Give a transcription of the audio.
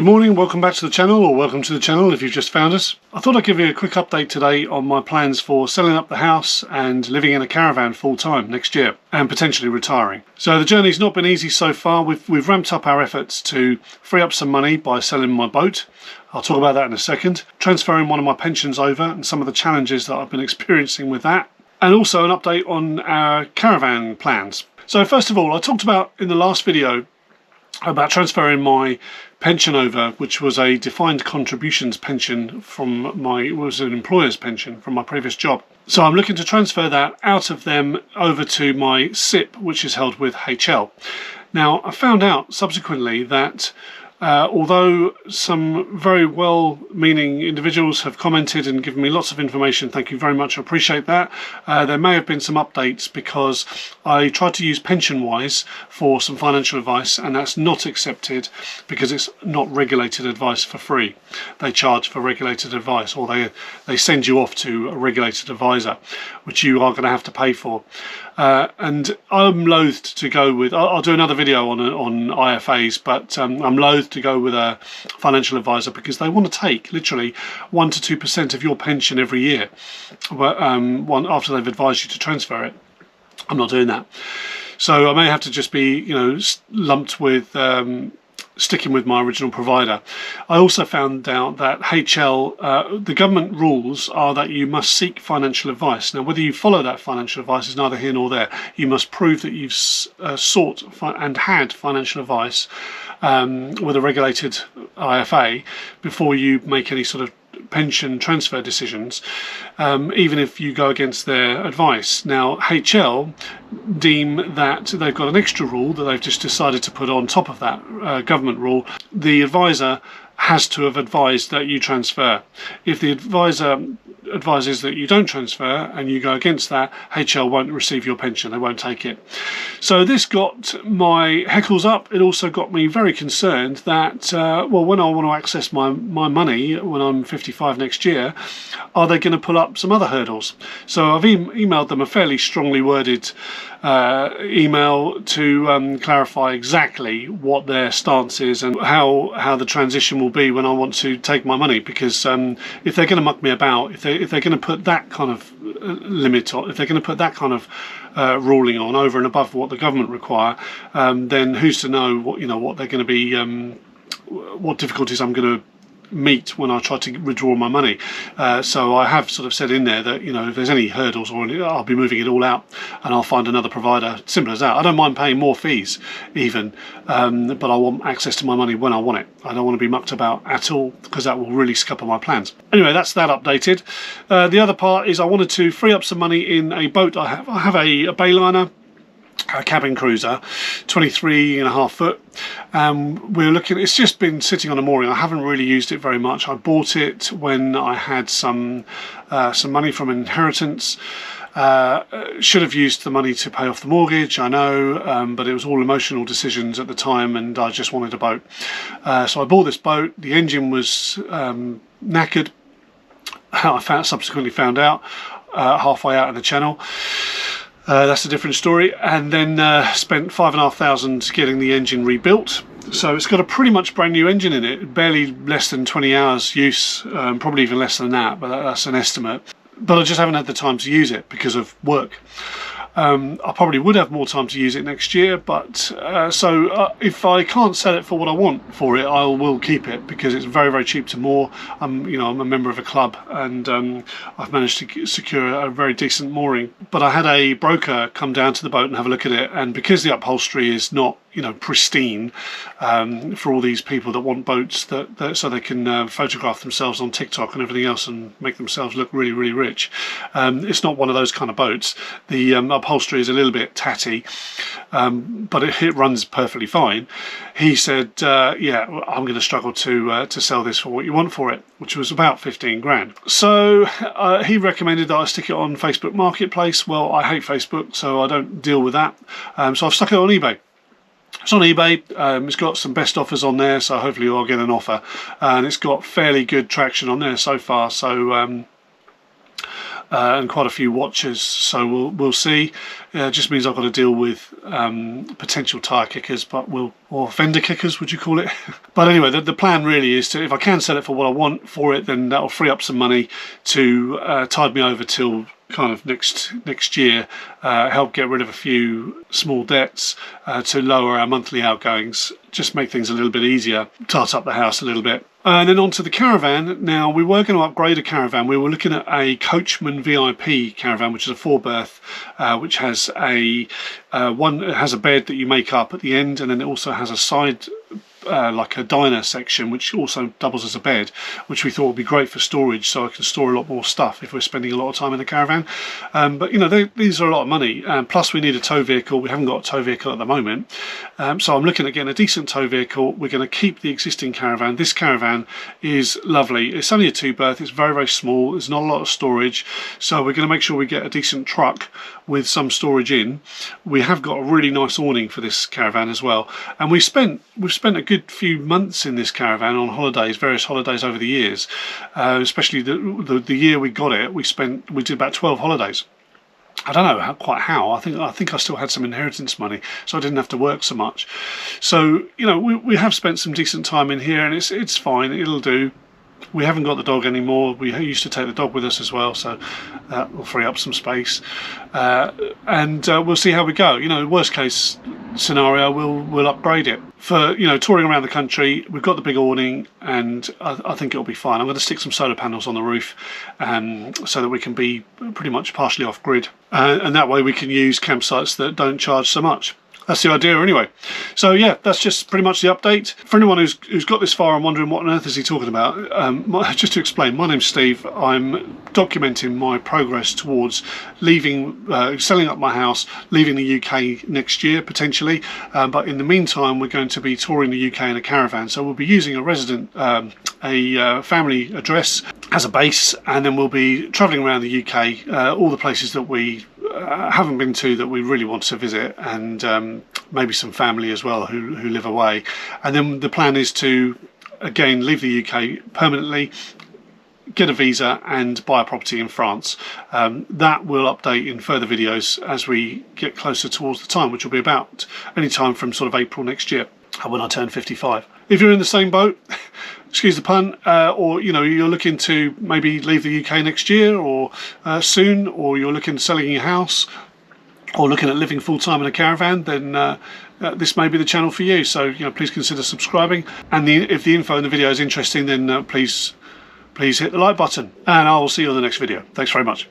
Good morning, welcome back to the channel, or welcome to the channel if you've just found us. I thought I'd give you a quick update today on my plans for selling up the house and living in a caravan full time next year and potentially retiring. So the journey's not been easy so far. We've ramped up our efforts to free up some money by selling my boat. I'll talk about that in a second. Transferring one of my pensions over and some of the challenges that I've been experiencing with that. And also an update on our caravan plans. So first of all, I talked about in the last video about transferring my pension over, which was a defined contributions pension from was an employer's pension from my previous job. So I'm looking to transfer that out of them over to my SIPP, which is held with HL. Now, I found out subsequently that although some very well-meaning individuals have commented and given me lots of information, thank you very much, I appreciate that, there may have been some updates because I tried to use PensionWise for some financial advice, and that's not accepted because it's not regulated advice for free. They charge for regulated advice, or they send you off to a regulated advisor, which you are going to have to pay for. And I'm loath to go with, I'll do another video on IFAs, but I'm loath to go with a financial advisor because they want to take literally 1 to 2% of your pension every year after they've advised you to transfer it. I'm not doing that. So I may have to just be, lumped with sticking with my original provider. I also found out that HL, the government rules are that you must seek financial advice. Now, whether you follow that financial advice is neither here nor there. You must prove that you've sought and had financial advice with a regulated IFA before you make any sort of pension transfer decisions, even if you go against their advice. Now, HL deem that they've got an extra rule that they've just decided to put on top of that government rule. The advisor has to have advised that you transfer. If the advisor advises that you don't transfer and you go against that, HL won't receive your pension, they won't take it. So this got my heckles up. It also got me very concerned that, when I want to access my money when I'm 55 next year, are they going to pull up some other hurdles? So I've emailed them a fairly strongly worded email to clarify exactly what their stance is and how the transition will be when I want to take my money, because if they're going to muck me about, if they're going to put that kind of limit on, if they're going to put that kind of ruling on over and above what the government require, then who's to know what they're going to be, what difficulties I'm going to meet when I try to withdraw my money. So I have sort of said in there that if there's any hurdles or anything, I'll be moving it all out and I'll find another provider. Simple as that. I don't mind paying more fees even, but I want access to my money when I want it. I don't want to be mucked about at all because that will really scupper my plans. Anyway, that's that updated. The other part is I wanted to free up some money in a boat I have. I have a Bayliner, a cabin cruiser, 23.5 foot. We're looking, it's just been sitting on a mooring. I haven't really used it very much. I bought it when I had some money from inheritance. Should have used the money to pay off the mortgage, I know, but it was all emotional decisions at the time and I just wanted a boat. So I bought this boat. The engine was knackered. I subsequently found out halfway out of the channel. That's a different story. And then spent £5,500 getting the engine rebuilt. So it's got a pretty much brand new engine in it, barely less than 20 hours use, probably even less than that, but that's an estimate. But I just haven't had the time to use it because of work. I probably would have more time to use it next year, but if I can't sell it for what I want for it, I will keep it because it's very, very cheap to moor. I'm a member of a club and I've managed to secure a very decent mooring. But I had a broker come down to the boat and have a look at it, and because the upholstery is not pristine, for all these people that want boats so they can photograph themselves on TikTok and everything else and make themselves look really, really rich. It's not one of those kind of boats. The upholstery is a little bit tatty, but it runs perfectly fine. He said, yeah, I'm going to struggle to sell this for what you want for it, which was about 15 grand. So he recommended that I stick it on Facebook Marketplace. Well, I hate Facebook, so I don't deal with that. So I've stuck it on eBay. It's on eBay. It's got some best offers on there, so hopefully I'll get an offer. And it's got fairly good traction on there so far. So and quite a few watchers, so we'll see. It just means I've got to deal with potential tyre kickers, or fender kickers, would you call it? But anyway, the plan really is to, if I can sell it for what I want for it, then that'll free up some money to tide me over till kind of next year, help get rid of a few small debts, to lower our monthly outgoings, just make things a little bit easier, tart up the house a little bit. And then onto the caravan. Now, we were going to upgrade a caravan. We were looking at a Coachman VIP caravan, which is a 4-berth, which has it has a bed that you make up at the end, and then it also has a side like a diner section, which also doubles as a bed, which we thought would be great for storage, so I can store a lot more stuff if we're spending a lot of time in the caravan. But you know, these are a lot of money, plus we need a tow vehicle. We haven't got a tow vehicle at the moment, so I'm looking at getting a decent tow vehicle. We're going to keep the existing caravan. This caravan is lovely. It's only a 2-berth. It's very, very small. There's not a lot of storage, so we're going to make sure we get a decent truck with some storage in. We have got a really nice awning for this caravan as well, and we've spent a good few months in this caravan on holidays, various holidays over the years, especially the year we got it. We did about 12 holidays. I don't know quite how. I think I still had some inheritance money, so I didn't have to work so much. So you know, we have spent some decent time in here, and it's fine. It'll do. We haven't got the dog anymore. We used to take the dog with us as well, so that will free up some space. And we'll see how we go. You know, worst case scenario, we'll upgrade it. For, you know, touring around the country, we've got the big awning, and I think it'll be fine. I'm going to stick some solar panels on the roof, so that we can be pretty much partially off grid, and that way we can use campsites that don't charge so much. That's the idea anyway. So yeah, that's just pretty much the update. For anyone who's got this far and wondering what on earth is he talking about, just to explain, my name's Steve. I'm documenting my progress towards leaving, selling up my house, leaving the UK next year potentially, but in the meantime we're going to be touring the UK in a caravan, so we'll be using a family address as a base, and then we'll be travelling around the UK, all the places that we haven't been to that we really want to visit, and maybe some family as well who live away. And then the plan is to again leave the UK permanently, get a visa, and buy a property in France. That will update in further videos as we get closer towards the time, which will be about any time from sort of April next year, when I turn 55. If you're in the same boat, excuse the pun, or you know, you're looking to maybe leave the UK next year or soon, or you're looking at selling your house, or looking at living full-time in a caravan, then this may be the channel for you. So you know, please consider subscribing, and if the info in the video is interesting, then please hit the like button, and I will see you on the next video. Thanks very much.